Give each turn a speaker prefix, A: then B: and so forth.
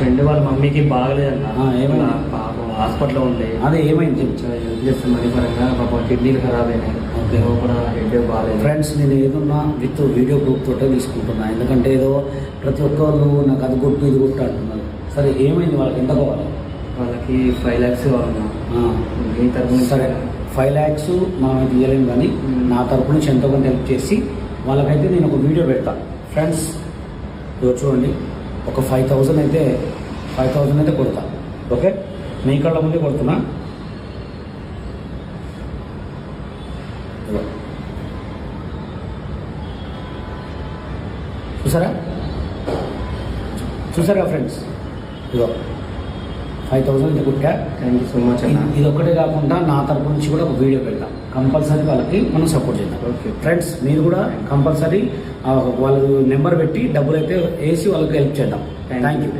A: Friend వాళ్ళ మమ్మీకి బాగలేదన్న.
B: ఏమైనా
A: పాపం హాస్పిటల్లో ఉంది.
B: అదే ఏమైంది
A: హెల్ప్ చేస్తే మనీ పరంగా పాపం కిడ్నీలు ఖరాబ్ అయినాయి.
B: ఓకే.
A: కూడా హెడ్ బాగాలేదు.
B: ఫ్రెండ్స్, నేను ఏదన్నా విత్ వీడియో ప్రూఫ్ తోటే తీసుకుంటున్నా. ఎందుకంటే ఏదో ప్రతి ఒక్కరు నాకు అది కొట్టు ఇది కొట్టు అంటున్నారు. సరే ఏమైంది? వాళ్ళకి ఎంత కావాలి?
A: వాళ్ళకి 5 lakhs కావాలన్నా. మీ తరఫున
B: సరే 5 lakhs మనం తీయలేము, కానీ నా తరపు నుంచి ఎంతో కొంత హెల్ప్ చేసి వాళ్ళకైతే నేను ఒక వీడియో పెడతా. ఫ్రెండ్స్ చూడండి, ఒక 5,000 అయితే కొడతా. ఓకే, మీ కళ్ళ ముందే కొడుతున్నా. చూసారా ఫ్రెండ్స్? ఇదో 5,000 అయితే కొట్టా.
A: థ్యాంక్ యూ సో మచ్ అన్న.
B: ఇది ఒక్కటే కాకుండా నా తరపు నుంచి కూడా ఒక వీడియో పెడతాం. కంపల్సరీ వాళ్ళకి మనం సపోర్ట్ చేద్దాం.
A: ఓకే
B: ఫ్రెండ్స్, మీరు కూడా కంపల్సరీ వాళ్ళ నెంబర్ పెట్టి డబ్బులు అయితే వేసి వాళ్ళకి హెల్ప్ చేద్దాం. Thank you.